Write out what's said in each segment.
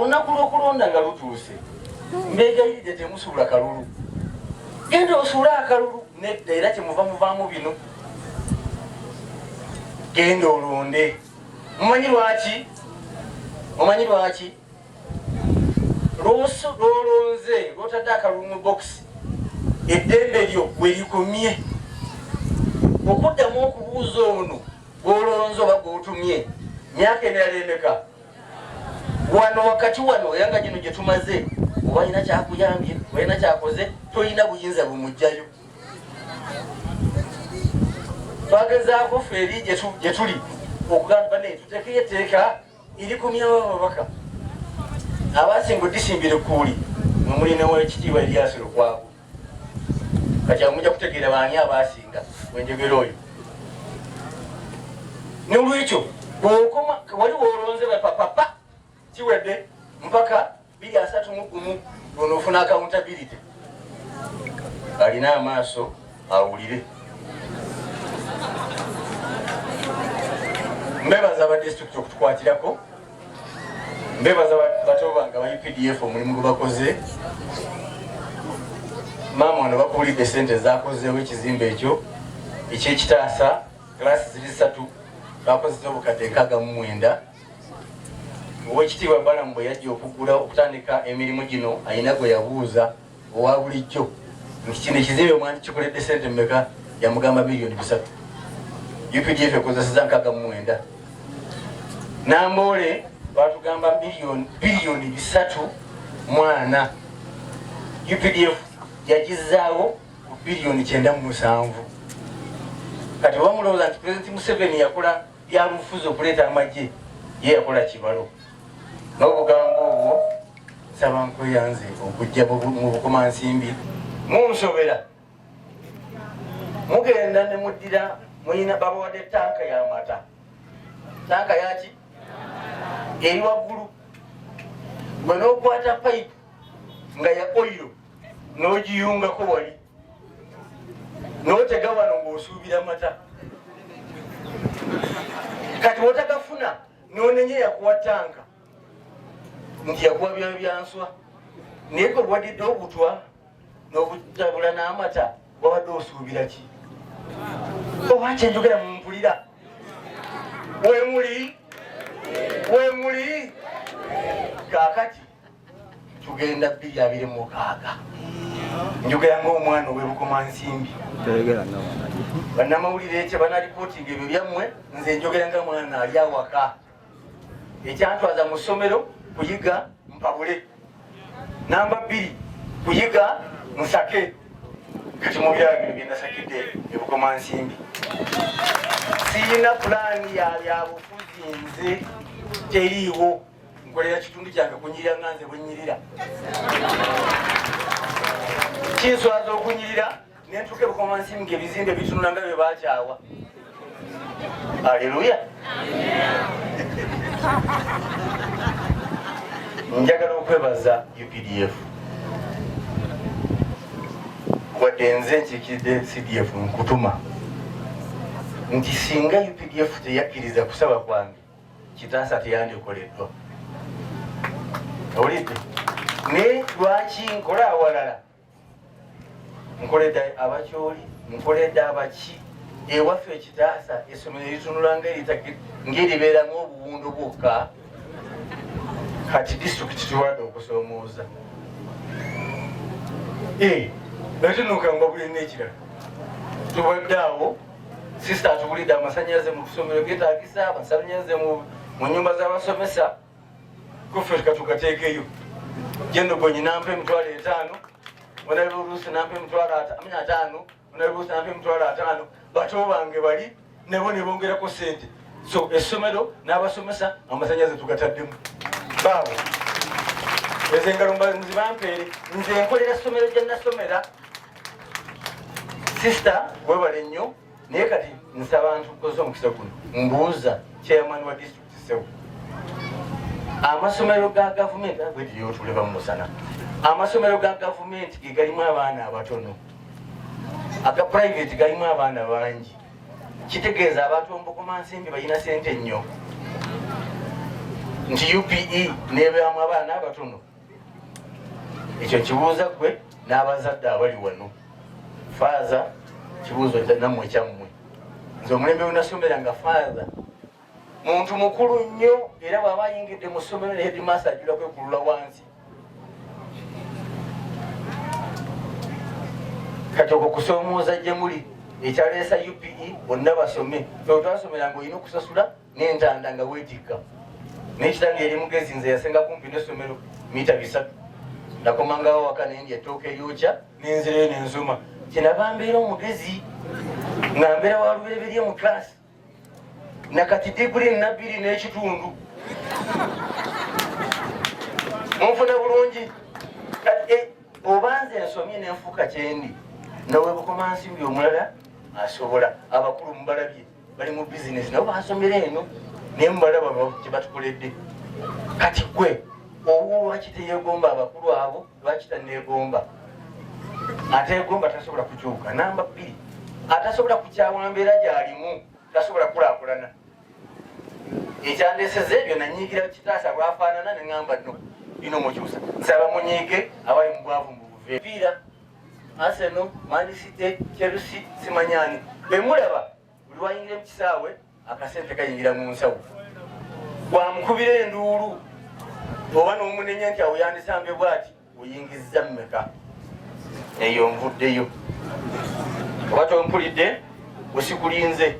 olunaku lw'okulonda nga lutuuse mbeegayiride temusuula kalulu genda osuula akalulu nedda era kyemuva muvaamu bino genda olonde. Mumanyi lwaki? Omanyi lwaki? Lwolonze lwotadde akalulu mu bokisi eddembe lyo we likomye okuddamu okubuuza ono gwolonze oba gwotumye myaka emirala emeka wano wakati wano yanga gino gye tumaze oba alina kyakuyambye olina kyakoze tolina buyinza bumugjayo. Twagezaako feeri gye tuli okugamba naye tuteekeyo etteeka erikumyawo ababaka abasinga odisimbire kuuli nomulinawo ekitiibwa Erias Lukwago kati mujja kutegeera baani abasinga wenjogera oyo. Nolwekyo bwokoma wali wolonze bapapapa kiwedde mpaka 231 onoofuna accountability. Alina amaaso awulire. Mbebaza aba district okutukwatirako, mbebaza bato bange aba UPDF omulimu gwe bakoze. Maama wano bakuulidde sente zakozeewo ekizimbe ekyo ekyekitaasa klasi ziri 3 bakozesa obukadde 69. Owekitiibwa Balamu bwe yajja okugula okutandika emirimu gino ayina gwe yabuuza owa bulijjo nti kino ekizimbe mwandi kikoledde sente mmeka, yamugamba $3 billion. UPDF ekozeseza 69. Namboole batugamba $3 billion. UPDF yagizaawo ku $9.7 billion. Kati bamulowooza nti President Museveni yakola byabufuzi okuleeta amagye, ye yakola kibalo. N'obugambo obwo nsaba nkweyanze okujja mu bukomansimbi munsobera mugenda ne muddira muyina babawadde tanka y'amata. Tanka yaki eri waggulu gwe n'okwata pipe nga ya oil n'ogiyungako wali n'otega wano ng'osuubira mata. Kati wotagafuna n'onenye yakuwa tanka nti yakuwa byanswa naye gwe bwadidde obutwa n'obutabula n'amata wabadde osuubira ki? Oba kyenjogera mumpulira wemuli kaakati tugenda 2026 njogera ng'omwana ow'ebukomansimbi. Bannamawulire ekyo banalipootinga ebyo byammwe, nze njogera nga mwana ali awaka. Ekyantwaza mu ssomero kuyiga mpabule, namba 2 kuyiga nsake. Kati mu byala bino bye nasakidde ebukomansimbi siyina pulaani ya bufuzi nze teriiwo. Nkolera kitundu kyange kunyirira nga nze bwenyirira, kinswaza okunyirira nentuka ebukomansimbi ng'ebizimbe bitunula nga bye bakyawa. Aleluya. Njagala okwebaza UPDF wadde nze nkiikidde CDF nkutuma nti singa UPDF teyakkiriza kusaba kwange kitaasa teyandikoleddwa. Owulidde? Ne lwaki nkola awalala? Nkoledde abakyoli, nkoledde abaki ewaffe ekitaasa essomero litunula ng'eribeeramu obuwundu bwokka. Kati disitulikiti tuwadde okusoomooza natunuka mbabuli n'ekirala tubadde awo sisita atubulidde amasanyalaze mu kusomero getagisa amasanyalaze mu nyumba z'abasomesa kuffe katugateekeyo. Jeno Gonyi nampa $5,000, Honorable Oluusi nampa $5,000, Honorable Oluusi nampa $5,000. Bato bange bali nebo ne bongerako sente. So essomero n'abasomesa amasanyalaze tugataddemu. Baabo ezo engalo muzibampeere nze nkolera ssomero gye nasomera. Sisita webale nnyo, naye kati nsaba ntukoze omukisa guno mbuuza chairman wa district Sewu, amasomero ga gavumenti bwetiri otuleba mu musana, amasomero ga gavumenti ge galimu abaana abatono, aga private galimu abaana bangi. Kitegeeza abantu mu Bukomansimbi balina sente nnyo. nti UPE nebeamu abaana abatono. Ekyo kibuuza gwe n'abazadde abali wano. Faaza kibuuzo nammwe kyammwe. Nze omulembe wenasomera nga faaza muntu mukulu nnyo era bw'aba ayingidde mu ssomero ne headmaster ajula kwekulula wansi. Kati okwo kusoomooza gye muli ekyaleesa UPE bonna basome. Twasomera ng'olina okusasula n'entanda nga weetikka. N'ekitange eri mugezi nze yasenga kumpi n'essomero mita 3. Nakomangawo waka n'endya ettooka eryokya n'enzirayo n'ensoma. Kyenava mbeera omugezi nga mbeera wa lubereberye mu class. Nakati diguli 2 n'ekitundu. Munfuna bulungi. Kati obanze ensomye n'enfuuka kyendi. Nawe bukomansimbi omulala asobola. Abakulu mubalabye bali mu bizinesi nabo basomera eno naye mubalaba kye batukoledde. Kati gwe owo lwaki teyeegomba abakulu abo lwaki tanneegomba? Ateegomba tasobola kukyuka. Namba 2 atasobola kukyawa mbeera gy'alimu tasobola kulaakulana. Ekyandeeseza ebyo nanyiigira kitaasa bwafaanana ne ŋŋamba nno bino mukyusa. Nsaba munyiige abali mu bwavu mu buve. Piira Arsenal, Man City, Chelsea, simanyani. Bemulaba buli wayingira mu kisaawe akasente kayingira mu nsawo. Bwamukubira enduulu oba n'omunenya nti awo yandisambe bw'ati oyingizza mmeka. Eyo nvuddeyo. Oba tompulidde osikulinze.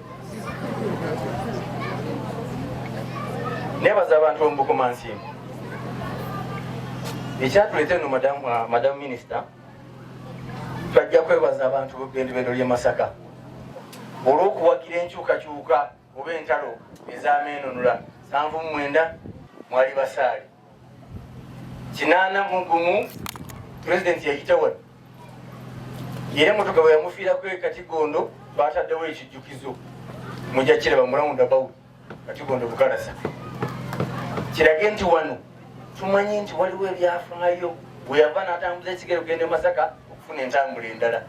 Nebaza abantu omubukomansimbi. Ekyatuleeta eno Madam Minister, twajja kwebaza abantu b'eddembe ly'e Masaka olw'okuwagira enkyukakyuka oba entalo ez'ameenonula 79 mwali basaali 81 Pulezidenti yayita wano era emmotoka bwe yamufiirako e Katigondo baataddewo ekijjukizo mujja kiraba mu roundabout Katigondo Bukalasa. Kirage nti wano tumanyi nti waliwo ebyafaayo bwe yava n'atambuza ekigere okugenda e Masaka okufuna entambula endala.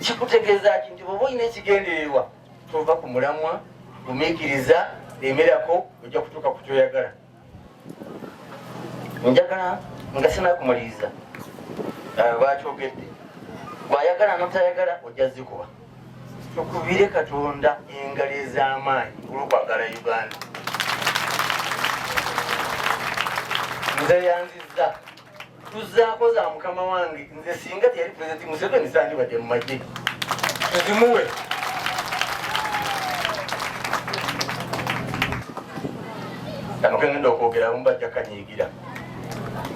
Kikutegeeza ki nti bw'oba olina ekigendererwa tova ku mulamwa gumiikiriza emerako ojja kutuuka ku kyoyagala. Njagala nga sinakumaliriza bakyogedde bw'ayagala n'otayagala ojja zikuba. Tukubire Katonda engalo ez'amaanyi olw'okwagala Uganda. Nze yanzizza tuzzaako za mukama wange nze singa teyali Pulezidenti Museveni sandibadde mu magye tuzimuwe. Kano kengenda okwogera abamu bajja kanyiigira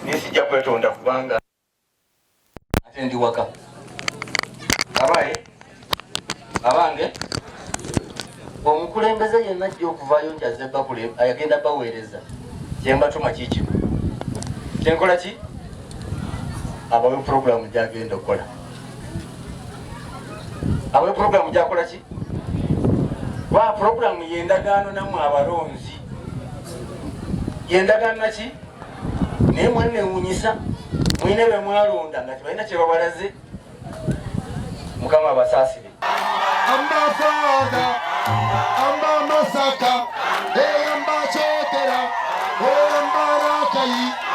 naye sijja kwetonda kubanga ate ndi waka. Abaye abange omukulembeze yenna ajja okuvaayo nti azze bakule ayagenda baweereza kyembatuma kiki kyenkola ki abawe puroguramu gyagenda okukola. Abawe puroguramu gyakola ki wa puroguramu yendagaano nammwe abalonzi yendagaano naki naye mwanewuunyisa mwine be mwalonda nga tebalina kye babalaze. Mukama abasaasire. Amba Fada, Amba Masaka, Amba Chotera, Amba Rakai.